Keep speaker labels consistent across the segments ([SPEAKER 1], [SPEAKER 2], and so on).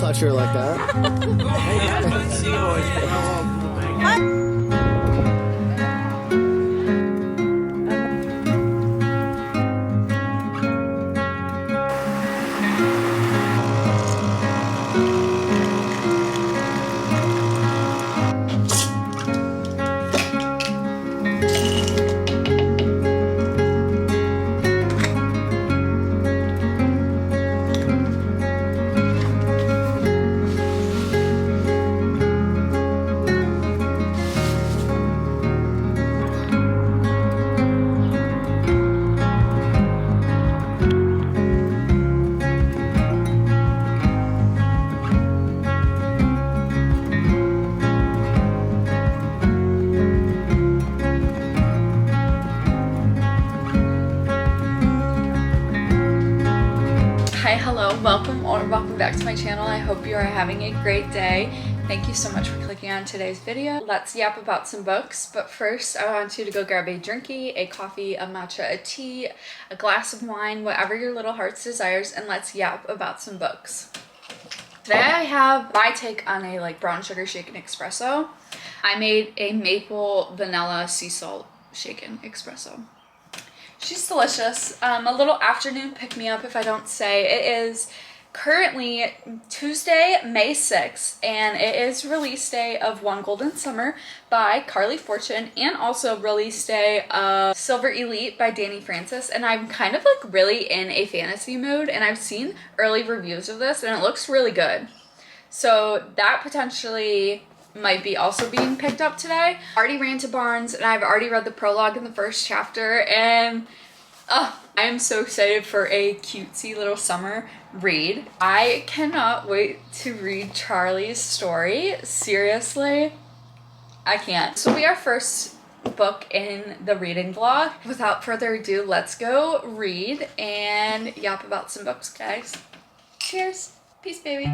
[SPEAKER 1] touch her like that.
[SPEAKER 2] Welcome back to my channel. I hope you are having a great day. Thank you so much for clicking on today's video. Let's yap about some books, but first I want you to go grab a drinky, a coffee, a matcha, a tea, a glass of wine, whatever your little heart's desires, and let's yap about some books. Today I have my take on a brown sugar shaken espresso. I made a maple vanilla sea salt shaken espresso. She's delicious. A little afternoon pick-me-up if I don't say. It is currently Tuesday, May 6th, and it is release day of One Golden Summer by Carley Fortune, and also release day of Silver Elite by Dani Francis. And I'm kind of really in a fantasy mood, and I've seen early reviews of this and it looks really good. So that potentially might be also being picked up today. I already ran to Barnes and I've already read the prologue in the first chapter, and I am so excited for a cutesy little summer read. I cannot wait to read Charlie's story. Seriously, I can't. So we are first book in the reading vlog. Without further ado, let's go read and yap about some books, guys. Cheers. Peace, baby.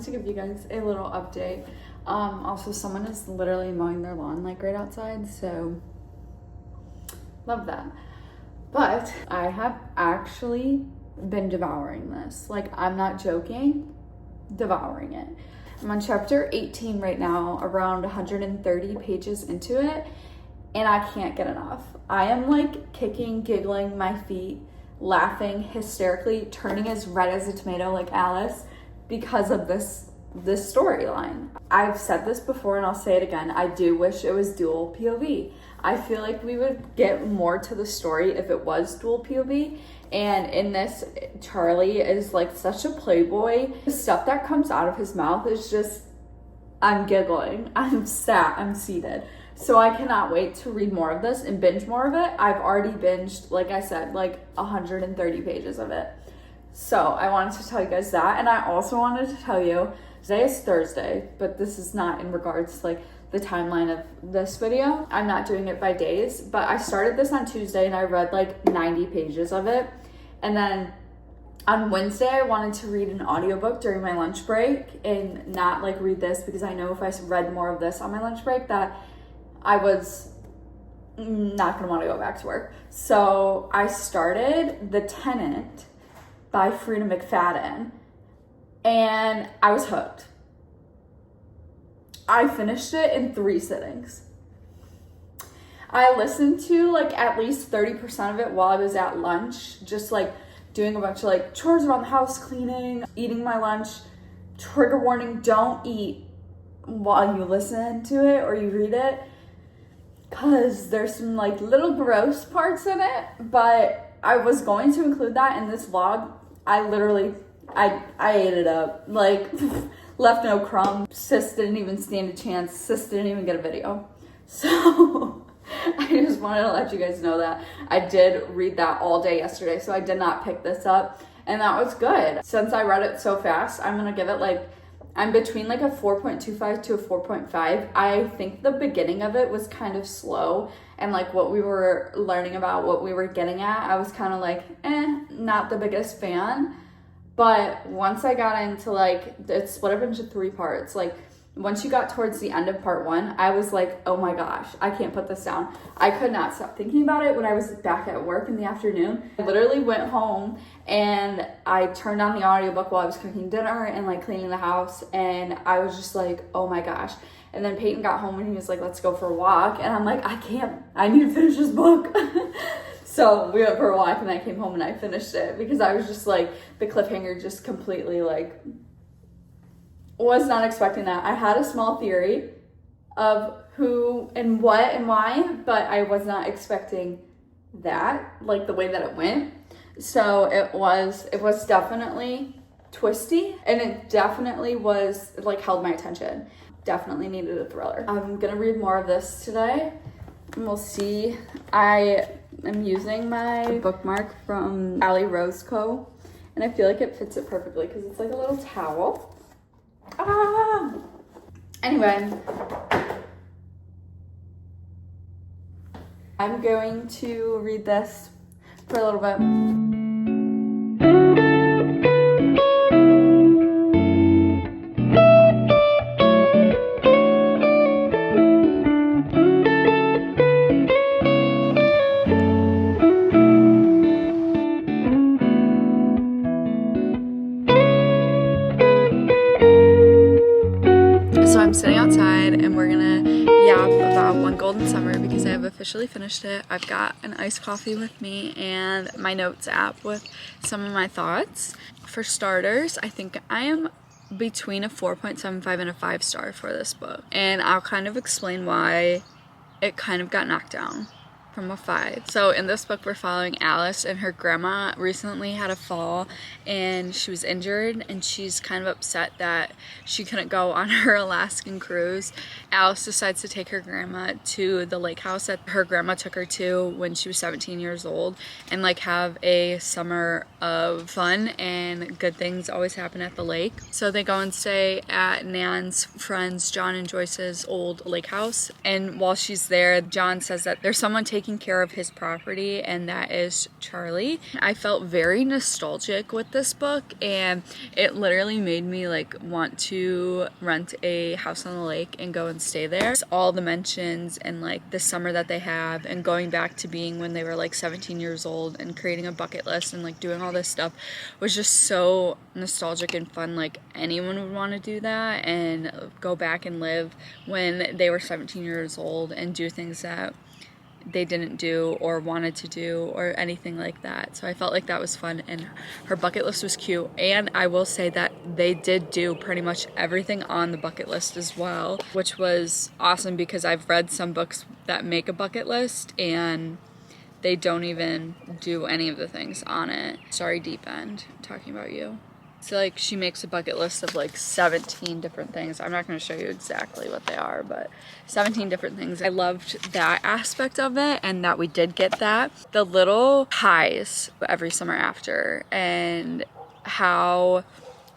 [SPEAKER 2] To give you guys a little update. Also, someone is literally mowing their lawn right outside, so love that. But I have actually been devouring this. I'm not joking, devouring it. I'm on chapter 18 right now, around 130 pages into it, and I can't get enough. I am kicking, giggling my feet, laughing hysterically, turning as red as a tomato like Alice, because of this storyline. I've said this before and I'll say it again. I do wish it was dual POV. I feel like we would get more to the story if it was dual POV. And in this, Charlie is such a playboy. The stuff that comes out of his mouth is just, I'm giggling. I'm seated. So I cannot wait to read more of this and binge more of it. I've already binged, like I said, 130 pages of it. So I wanted to tell you guys that, and I also wanted to tell you, today is Thursday, but this is not in regards to the timeline of this video. I'm not doing it by days, but I started this on Tuesday and I read 90 pages of it. And then on Wednesday, I wanted to read an audiobook during my lunch break and not read this, because I know if I read more of this on my lunch break that I was not gonna want to go back to work. So I started The Tenant by Frida McFadden, and I was hooked. I finished it in 3 sittings. I listened to at least 30% of it while I was at lunch, just doing a bunch of chores around the house, cleaning, eating my lunch. Trigger warning, don't eat while you listen to it or you read it, because there's some little gross parts in it, but I was going to include that in this vlog. I ate it up. Left no crumb. Sis didn't even stand a chance. Sis didn't even get a video. So I just wanted to let you guys know that I did read that all day yesterday, so I did not pick this up, and that was good. Since I read it so fast, I'm gonna give it like, I'm between like a 4.25 to a 4.5. I think the beginning of it was kind of slow, and like what we were learning about, what we were getting at, I was kind of like, not the biggest fan. But once I got into like, it's split up into 3 parts. Like once you got towards the end of part 1, I was like, oh my gosh, I can't put this down. I could not stop thinking about it when I was back at work in the afternoon. I literally went home and I turned on the audiobook while I was cooking dinner and like cleaning the house, and I was just like, oh my gosh. And then Peyton got home and he was like, let's go for a walk. And I'm like, I need to finish this book. So we went for a walk and I came home and I finished it because I was just like, the cliffhanger just completely like, was not expecting that. I had a small theory of who and what and why, but I was not expecting that, like the way that it went. So it was definitely twisty, and it definitely was like held my attention. Definitely needed a thriller. I'm gonna read more of this today and we'll see. I am using my bookmark from Allie Rose Co. and I feel like it fits it perfectly because it's like a little towel. Anyway, I'm going to read this for a little bit. So I'm sitting outside and we're gonna yap about One Golden Summer because I have officially finished it. I've got an iced coffee with me and my notes app with some of my thoughts. For starters, I think I am between a 4.75 and a 5-star for this book. And I'll kind of explain why it kind of got knocked down from a 5. So in this book we're following Alice, and her grandma recently had a fall and she was injured, and she's kind of upset that she couldn't go on her Alaskan cruise. Alice decides to take her grandma to the lake house that her grandma took her to when she was 17 years old and like have a summer of fun, and good things always happen at the lake. So they go and stay at Nan's friends John and Joyce's old lake house, and while she's there, John says that there's someone taking care of his property, and that is Charlie. I felt very nostalgic with this book, and it literally made me like want to rent a house on the lake and go and stay there. All the mentions and like the summer that they have, and going back to being when they were like 17 years old and creating a bucket list and like doing all this stuff was just so nostalgic and fun. Like anyone would want to do that and go back and live when they were 17 years old and do things that they didn't do or wanted to do or anything like that. So I felt like that was fun, and her bucket list was cute. And I will say that they did do pretty much everything on the bucket list as well, which was awesome because I've read some books that make a bucket list and they don't even do any of the things on it. Sorry, Deep End, I'm talking about you. So like she makes a bucket list of like 17 different things. I'm not going to show you exactly what they are, but 17 different things. I loved that aspect of it, and that we did get that. The little highs every summer after, and how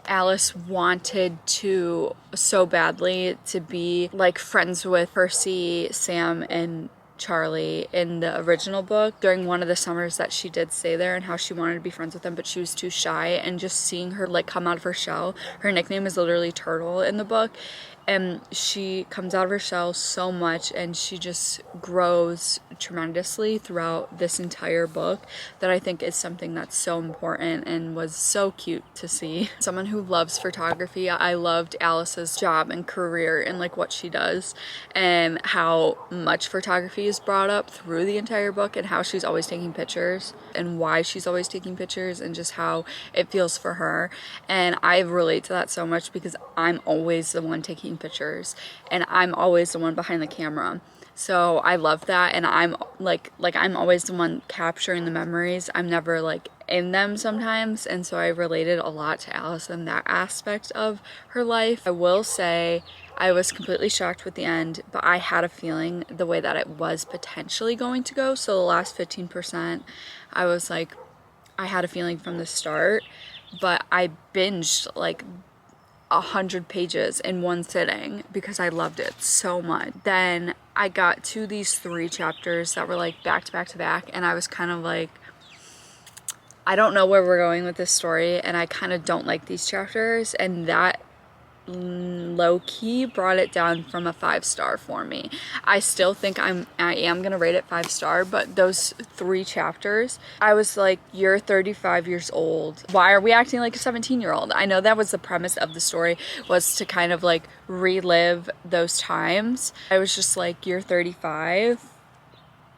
[SPEAKER 2] Alice wanted to so badly to be like friends with Percy, Sam, and Charlie in the original book during one of the summers that she did stay there, and how she wanted to be friends with them but she was too shy. And just seeing her like come out of her shell, her nickname is literally Turtle in the book, and she comes out of her shell so much and she just grows tremendously throughout this entire book, that I think is something that's so important and was so cute to see. Someone who loves photography, I loved Alice's job and career and like what she does, and how much photography is brought up through the entire book, and how she's always taking pictures and why she's always taking pictures, and just how it feels for her. And I relate to that so much because I'm always the one taking pictures and I'm always the one behind the camera. So I love that, and I'm like I'm always the one capturing the memories. I'm never like in them sometimes, and so I related a lot to Alice in that aspect of her life. I will say I was completely shocked with the end, but I had a feeling the way that it was potentially going to go. So the last 15%, I was like, I had a feeling from the start, but I binged like 100 pages in one sitting because I loved it so much. Then I got to these 3 chapters that were like back to back to back, and I was kind of like, I don't know where we're going with this story, and I kind of don't like these chapters, and that low-key brought it down from a 5-star for me. I still think I am gonna rate it 5-star, but those 3 chapters, I was like, you're 35 years old. Why are we acting like a 17-year-old? I know that was the premise of the story, was to kind of like relive those times. I was just like, you're 35,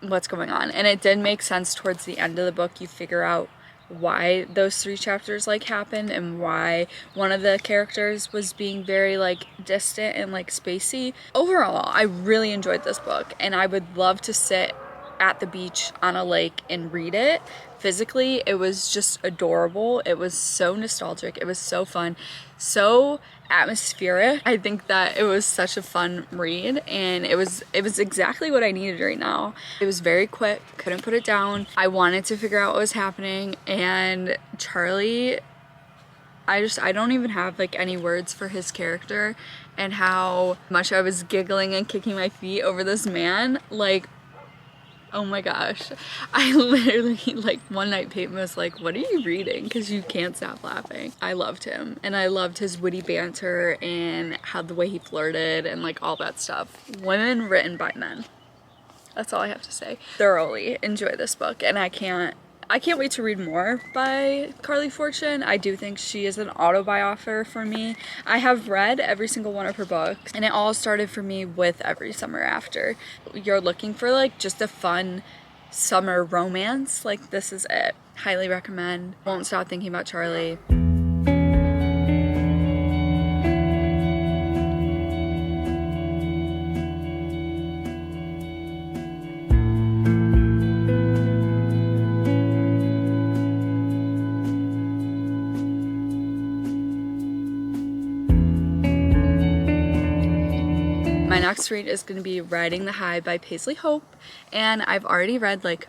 [SPEAKER 2] what's going on? And it did make sense towards the end of the book. You figure out why those 3 chapters like happened and why one of the characters was being very like distant and like spacey. Overall, I really enjoyed this book, and I would love to sit at the beach on a lake and read it. Physically, it was just adorable. It was so nostalgic. It was so fun, so atmospheric. I think that it was such a fun read, and it was exactly what I needed right now. It was very quick, couldn't put it down. I wanted to figure out what was happening, and Charlie, I don't even have like any words for his character and how much I was giggling and kicking my feet over this man. Like, oh my gosh. I literally, like, one night Peyton was like, what are you reading? Because you can't stop laughing. I loved him, and I loved his witty banter and how the way he flirted and like all that stuff. Women written by men. That's all I have to say. Thoroughly enjoy this book, and I can't wait to read more by Carley Fortune. I do think she is an autobiographer for me. I have read every single one of her books, and it all started for me with Every Summer After. You're looking for like just a fun summer romance, like this is it. Highly recommend. Won't stop thinking about Charlie. My next read is going to be Riding the High by Paisley Hope, and I've already read like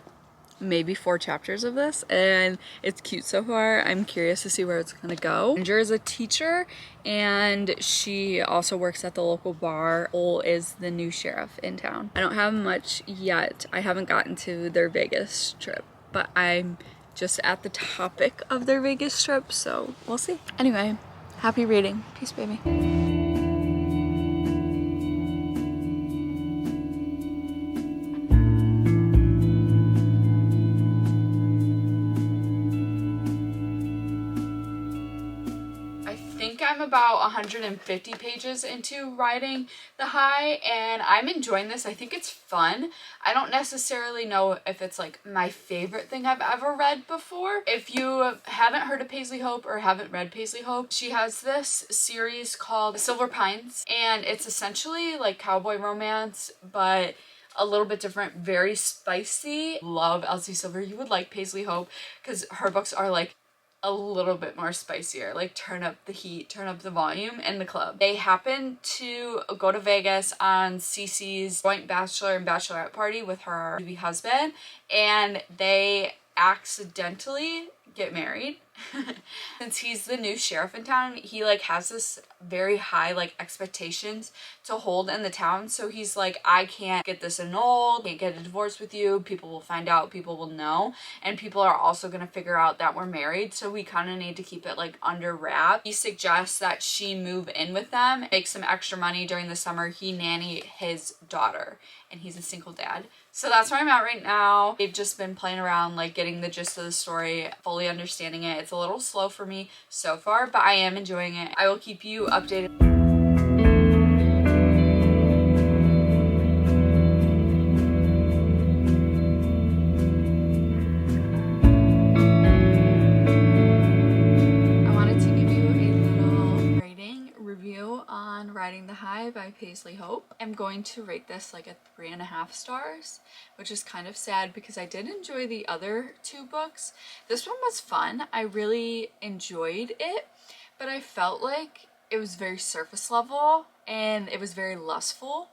[SPEAKER 2] maybe 4 chapters of this, and it's cute so far. I'm curious to see where it's going to go. Ginger is a teacher, and she also works at the local bar. Cole is the new sheriff in town. I don't have much yet. I haven't gotten to their Vegas trip, but I'm just at the topic of their Vegas trip, so we'll see. Anyway, happy reading. Peace, baby. I'm about 150 pages into Riding the High, and I'm enjoying this. I think it's fun. I don't necessarily know if it's like my favorite thing I've ever read before. If you haven't heard of Paisley Hope or haven't read Paisley Hope, she has this series called Silver Pines, and it's essentially like cowboy romance, but a little bit different, very spicy. Love Elsie Silver. You would like Paisley Hope because her books are like a little bit more spicier, like turn up the heat, turn up the volume in the club. They happen to go to Vegas on Cece's joint bachelor and bachelorette party with her to-be husband, and they accidentally get married. Since he's the new sheriff in town, he like has this very high like expectations to hold in the town, so he's like, I can't get this annulled, can't get a divorce with you, people will find out, people will know, and people are also gonna figure out that we're married, so we kind of need to keep it like under wrap. He suggests that she move in with them, make some extra money during the summer. He nanny his daughter, and he's a single dad. So that's where I'm at right now. They've just been playing around, like getting the gist of the story, fully understanding it. It's a little slow for me so far, but I am enjoying it. I will keep you updated. I wanted to give you a little rating review on done Riding the High by Paisley Hope. I'm going to rate this like a 3.5 stars, which is kind of sad because I did enjoy the other 2 books. This one was fun. I really enjoyed it, but I felt like it was very surface level and it was very lustful.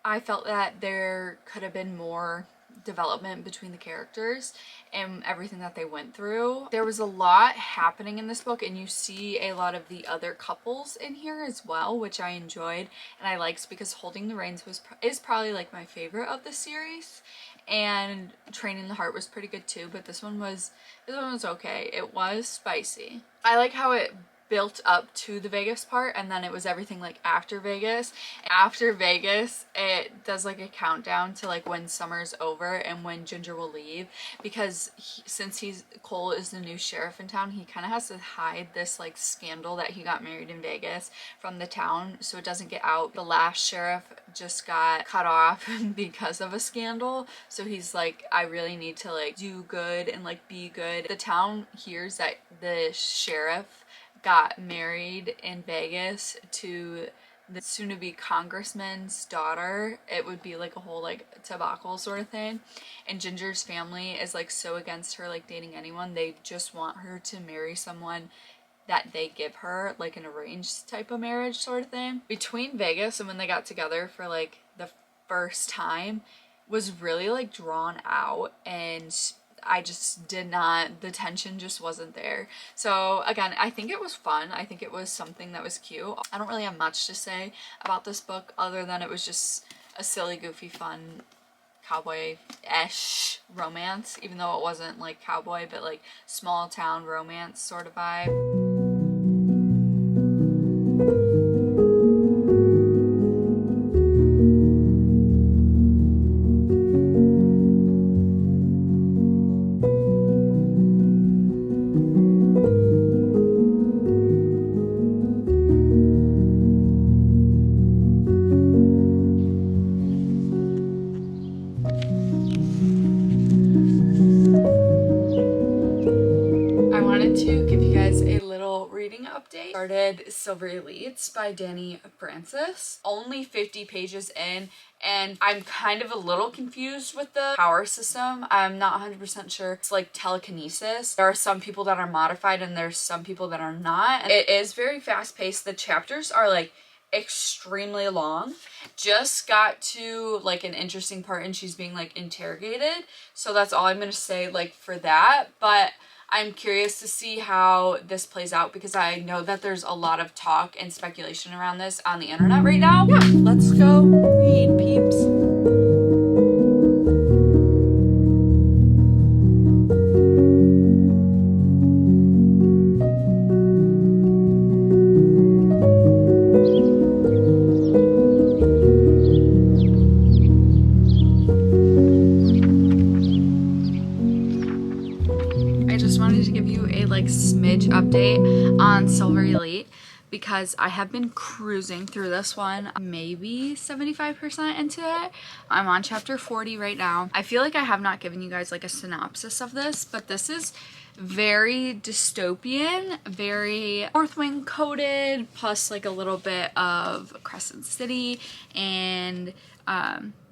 [SPEAKER 2] I felt that there could have been more development between the characters and everything that they went through. There was a lot happening in this book, and you see a lot of the other couples in here as well, which I enjoyed and I liked because Holding the Reins is probably like my favorite of the series, and Training the Heart was pretty good too, but this one was okay. It was spicy. I like how it built up to the Vegas part, and then it was everything like after Vegas. After Vegas, it does like a countdown to like when summer's over and when Ginger will leave, because since Cole is the new sheriff in town, he kind of has to hide this like scandal that he got married in Vegas from the town so it doesn't get out. The last sheriff just got cut off because of a scandal, so he's like, I really need to like do good and like be good. The town hears that the sheriff got married in Vegas to the soon-to-be congressman's daughter. It would be like a whole like debacle sort of thing, and Ginger's family is like so against her like dating anyone. They just want her to marry someone that they give her, like an arranged type of marriage sort of thing. Between Vegas and when they got together for like the first time was really like drawn out, and I just did not, the tension just wasn't there. So again, I think it was fun. I think it was something that was cute. I don't really have much to say about this book other than it was just a silly, goofy, fun cowboy-ish romance, even though it wasn't like cowboy, but like small town romance sort of vibe. Started Silvery Elites by Dani Francis. Only 50 pages in, and I'm kind of a little confused with the power system. I'm not 100% sure. It's like telekinesis. There are some people that are modified and there's some people that are not. It is very fast paced. The chapters are like extremely long. Just got to like an interesting part and she's being like interrogated. So that's all I'm gonna say like for that. But I'm curious to see how this plays out because I know that there's a lot of talk and speculation around this on the internet right now. Yeah, let's go read, peeps. Smidge update on Silver Elite because I have been cruising through this one, maybe 75% into it. I'm on chapter 40 right now. I feel like I have not given you guys like a synopsis of this, but this is very dystopian, very North Wing coded, plus like a little bit of Crescent City and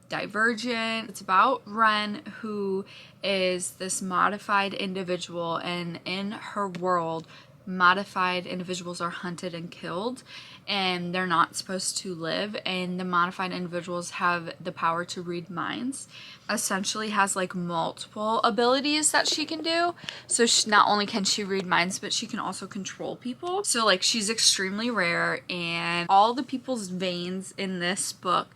[SPEAKER 2] Divergent. It's about Ren, who is this modified individual, and in her world modified individuals are hunted and killed and they're not supposed to live, and the modified individuals have the power to read minds. Essentially has like multiple abilities that she can do, so not only can she read minds but she can also control people. So like she's extremely rare, and all the people's veins in this book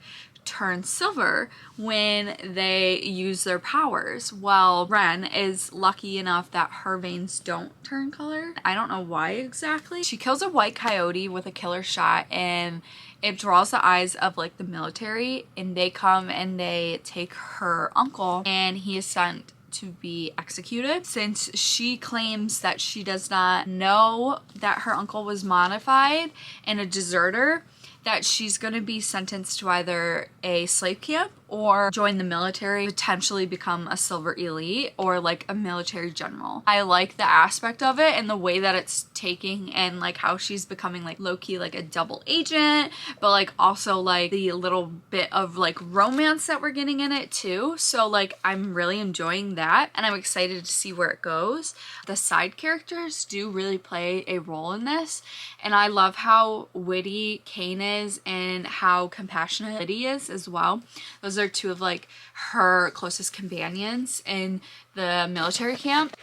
[SPEAKER 2] turn silver when they use their powers. Well, Ren is lucky enough that her veins don't turn color. I don't know why exactly. She kills a white coyote with a killer shot, and it draws the eyes of like the military, and they come and they take her uncle, and he is sent to be executed. Since she claims that she does not know that her uncle was modified and a deserter, that she's going to be sentenced to either a slave camp or join the military, potentially become a silver elite or like a military general. I like the aspect of it and the way that it's taking, and like how she's becoming like low-key like a double agent, but like also like the little bit of like romance that we're getting in it too. So like I'm really enjoying that, and I'm excited to see where it goes. The side characters do really play a role in this, and I love how witty Kane is and how compassionate Liddy is as well. Those are two of like her closest companions in the military camp.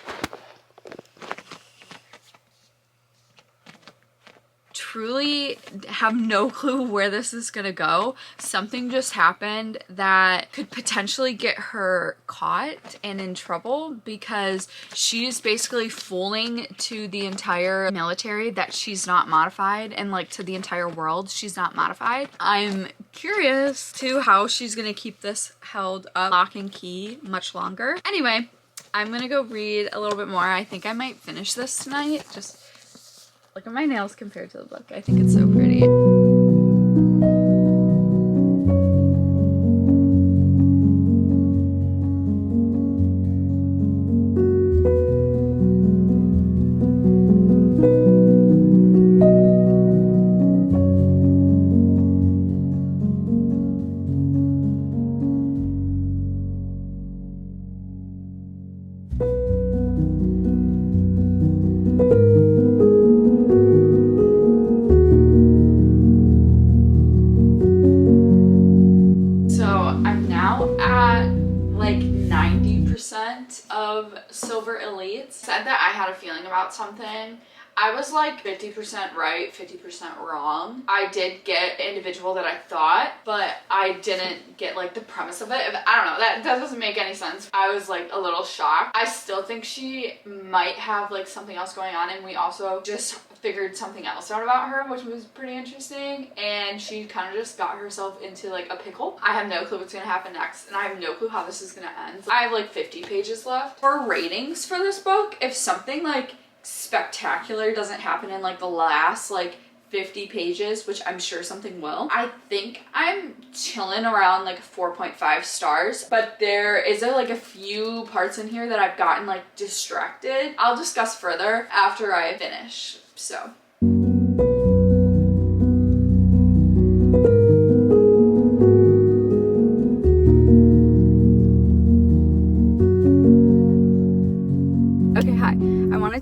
[SPEAKER 2] Truly have no clue where this is gonna go. Something just happened that could potentially get her caught and in trouble, because she's basically fooling to the entire military that she's not modified, and like to the entire world she's not modified. I'm curious to how she's gonna keep this held up lock and key much longer. Anyway, I'm gonna go read a little bit more. I think I might finish this tonight. Just look at my nails compared to the book. I think it's so pretty. Of silver elites. Said that I had a feeling about something. I was like 50% right, 50% wrong. I did get individual that I thought, but I didn't get like the premise of it. I don't know, that doesn't make any sense. I was like a little shocked. I still think she might have like something else going on, and we also just figured something else out about her, which was pretty interesting, and she kind of just got herself into like a pickle. I have no clue what's gonna happen next, and I have no clue how this is gonna end. I have like 50 pages left. For ratings for this book, if something like spectacular doesn't happen in like the last like 50 pages, which I'm sure something will, I think I'm chilling around like 4.5 stars. But there is like a few parts in here that I've gotten like distracted. I'll discuss further after I finish. So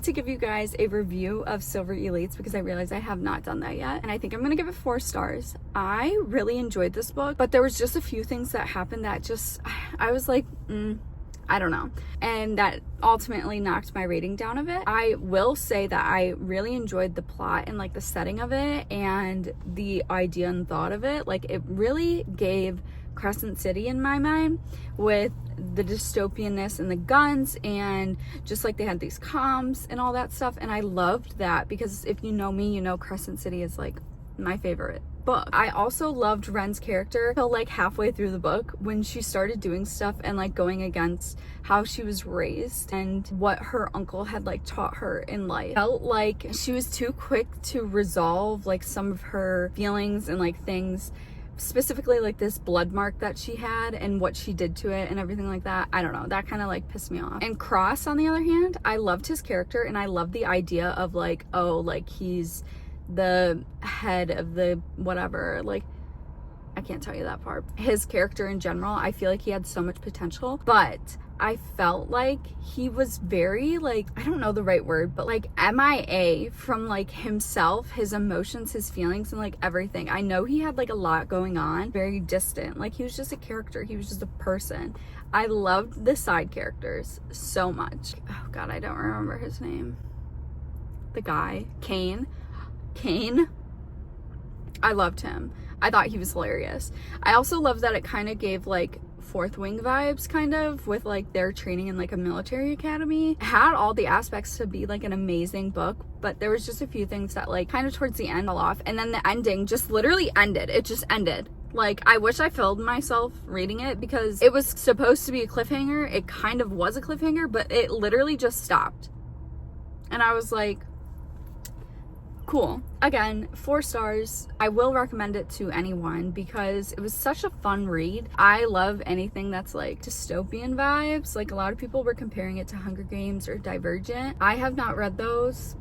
[SPEAKER 2] to give you guys a review of Silver Elites because I realized I have not done that yet, and I think I'm gonna give it 4 stars. I really enjoyed this book, but there was just a few things that happened that just I was like I don't know, and that ultimately knocked my rating down a bit. I will say that I really enjoyed the plot and like the setting of it and the idea and thought of it. Like it really gave Crescent City in my mind, with the dystopianness and the guns, and just like they had these comms and all that stuff, and I loved that because if you know me, you know Crescent City is like my favorite book. I also loved Ren's character till like halfway through the book when she started doing stuff and like going against how she was raised and what her uncle had like taught her in life. Felt like she was too quick to resolve like some of her feelings and like things, specifically like this blood mark that she had and what she did to it and everything like that. I don't know, that kind of like pissed me off. And Cross, on the other hand, I loved his character, and I loved the idea of like, oh, like he's the head of the whatever, like I can't tell you that part. His character in general, I feel like he had so much potential, but I felt like he was very like, I don't know the right word, but like MIA from like himself, his emotions, his feelings, and like everything. I know he had like a lot going on, very distant, like he was just a character, he was just a person. I loved the side characters so much. Oh god, I don't remember his name. The guy, Kane. I loved him. I thought he was hilarious. I also love that it kind of gave like Fourth Wing vibes, kind of, with like their training in like a military academy. It had all the aspects to be like an amazing book, but there was just a few things that like kind of towards the end fell off, and then the ending just literally ended. It just ended. Like, I wish I filmed myself reading it because it was supposed to be a cliffhanger. It kind of was a cliffhanger, but it literally just stopped. And I was like, cool. Again, 4 stars. I will recommend it to anyone because it was such a fun read. I love anything that's like dystopian vibes. Like a lot of people were comparing it to Hunger Games or Divergent. I have not read those.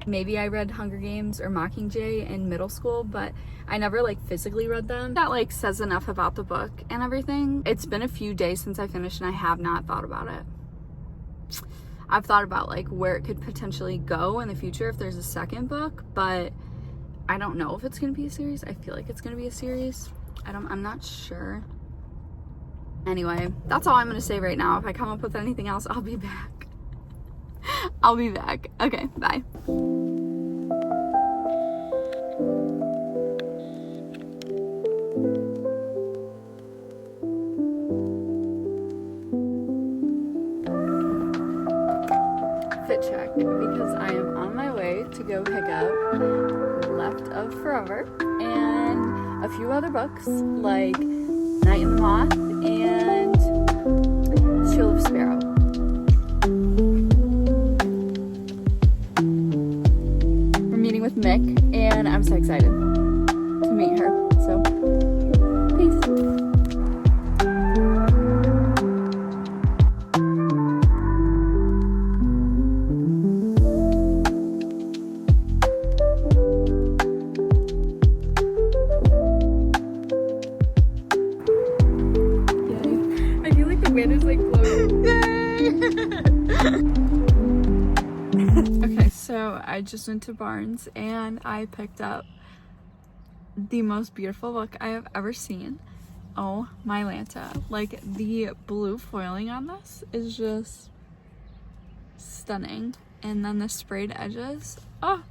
[SPEAKER 2] Maybe I read Hunger Games or Mockingjay in middle school, but I never like physically read them. That like says enough about the book and everything. It's been a few days since I finished and I have not thought about it. I've thought about like where it could potentially go in the future if there's a second book, but I don't know if it's gonna be a series. I feel like it's gonna be a series. I'm not sure. Anyway, that's all I'm gonna say right now. If I come up with anything else, I'll be back. I'll be back. Okay, bye. Fit check because I am on my way to go pick up Left of Forever and a few other books like Night and the Moth and Tulip Sparrow. We're meeting with Mick and I'm so excited to meet her. So, peace. Okay, so I just went to Barnes and I picked up the most beautiful book I have ever seen. Oh my Lanta. Like the blue foiling on this is just stunning. And then the sprayed edges. Oh,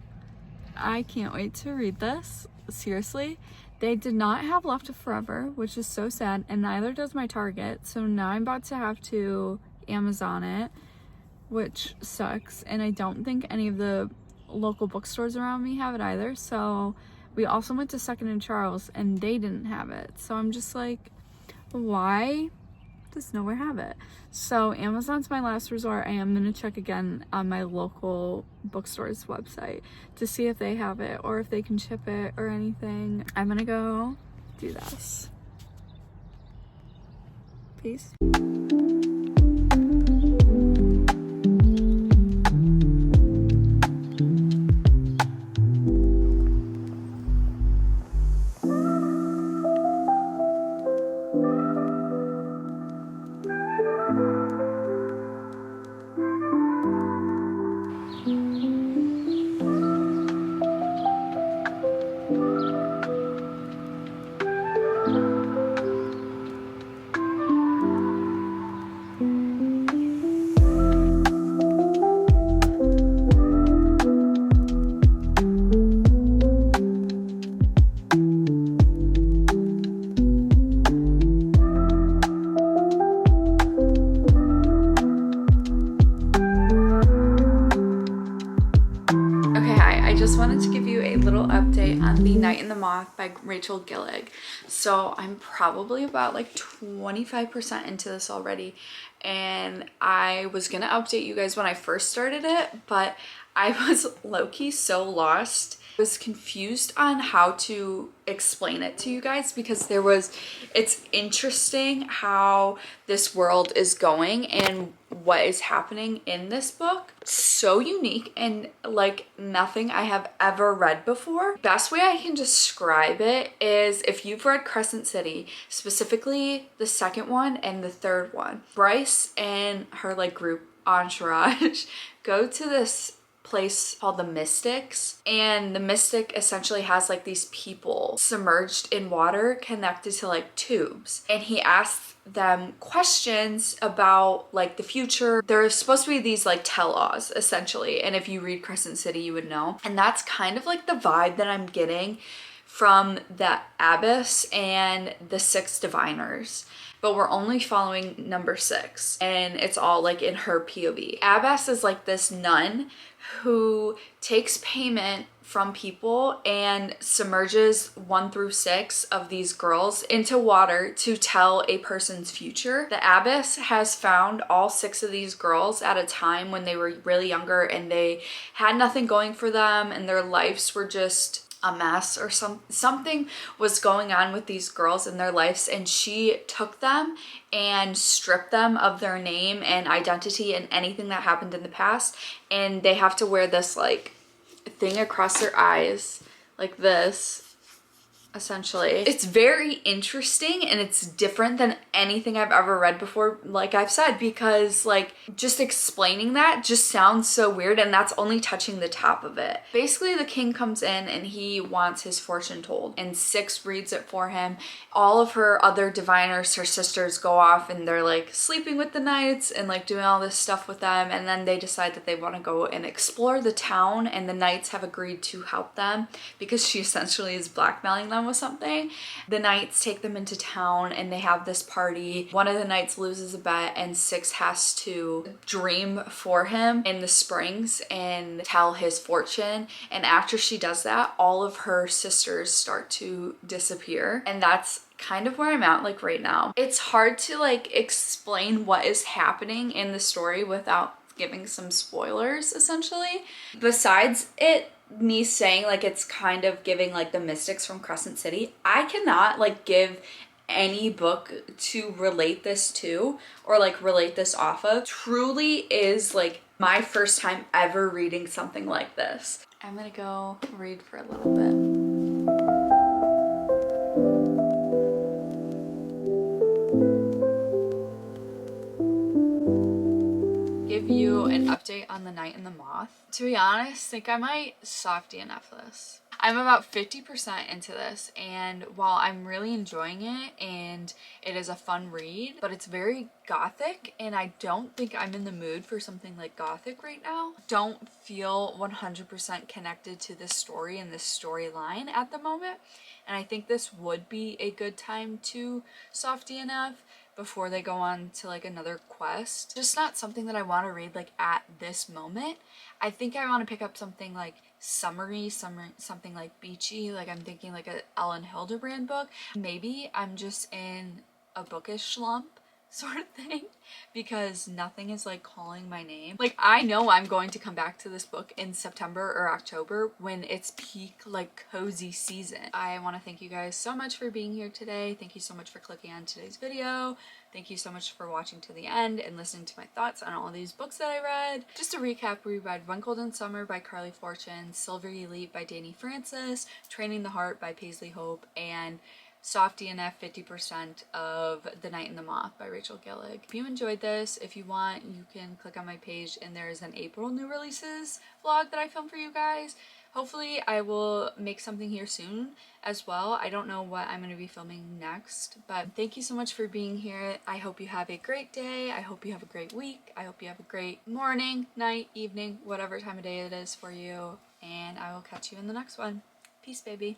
[SPEAKER 2] I can't wait to read this. Seriously. They did not have Left of Forever, which is so sad, and neither does my Target. So now I'm about to have to Amazon it, which sucks. And I don't think any of the local bookstores around me have it either. So we also went to Second and Charles, and they didn't have it. So I'm just like, why does nowhere have it? So Amazon's my last resort. I am going to check again on my local bookstore's website to see if they have it or if they can ship it or anything. I'm going to go do this. Peace. I just wanted to give you a little update on The Night and the Moth by Rachel Gillig. So I'm probably about like 25% into this already, and I was gonna update you guys when I first started it, but I was low-key so lost. I was confused on how to explain it to you guys because it's interesting how this world is going and what is happening in this book. So unique and like nothing I have ever read before. Best way I can describe it is if you've read Crescent City, specifically the second one and the third one, Bryce and her like group entourage go to this place called the Mystics, and the Mystic essentially has like these people submerged in water connected to like tubes, and he asks them questions about like the future. There's supposed to be these like tell-alls essentially, and if you read Crescent City you would know, and that's kind of like the vibe that I'm getting from the abbess and the 6 diviners, but we're only following number 6, and it's all like in her POV. Abbess is like this nun who takes payment from people and submerges 1 through 6 of these girls into water to tell a person's future. The abbess has found all 6 of these girls at a time when they were really younger and they had nothing going for them and their lives were just a mess, or something was going on with these girls in their lives, and she took them and stripped them of their name and identity and anything that happened in the past, and they have to wear this like thing across their eyes like this, essentially. It's very interesting and it's different than anything I've ever read before, like I've said, because like just explaining that just sounds so weird, and that's only touching the top of it. Basically, the king comes in and he wants his fortune told, and 6 reads it for him. All of her other diviners, her sisters, go off and they're like sleeping with the knights and like doing all this stuff with them, and then they decide that they want to go and explore the town, and the knights have agreed to help them because she essentially is blackmailing them with something. The knights take them into town and they have this party. One of the knights loses a bet and 6 has to dream for him in the springs and tell his fortune, and after she does that, all of her sisters start to disappear, and that's kind of where I'm at like right now. It's hard to like explain what is happening in the story without giving some spoilers, essentially. Besides it me saying like it's kind of giving like the mystics from Crescent City, I cannot like give any book to relate this to or like relate this off of. Truly is like my first time ever reading something like this. I'm gonna go read for a little bit. Give you an update on The Knight and the Moth. To be honest, I think I might soft DNF this. I'm about 50% into this, and while I'm really enjoying it and it is a fun read, but it's very gothic and I don't think I'm in the mood for something like gothic right now. Don't feel 100% connected to this story and this storyline at the moment, and I think this would be a good time to soft DNF before they go on to like another quest. Just not something that I want to read like at this moment. I think I want to pick up something like summery, something like beachy, like I'm thinking like a Ellen Hildebrand book. Maybe I'm just in a bookish slump sort of thing because nothing is like calling my name. Like I know I'm going to come back to this book in September or October when it's peak like cozy season. I want to thank you guys so much for being here today. Thank you so much for clicking on today's video. Thank you so much for watching to the end and listening to my thoughts on all these books that I read. Just to recap, we read One Golden Summer by Carley Fortune, Silver Elite by Dani Francis, Training the Heart by Paisley Hope, and soft DNF 50% of The Knight and the Moth by Rachel Gillig. If you enjoyed this, if you want, you can click on my page and there's an April new releases vlog that I filmed for you guys. Hopefully I will make something here soon as well. I don't know what I'm going to be filming next, but thank you so much for being here. I hope you have a great day. I hope you have a great week. I hope you have a great morning, night, evening, whatever time of day it is for you. And I will catch you in the next one. Peace, baby.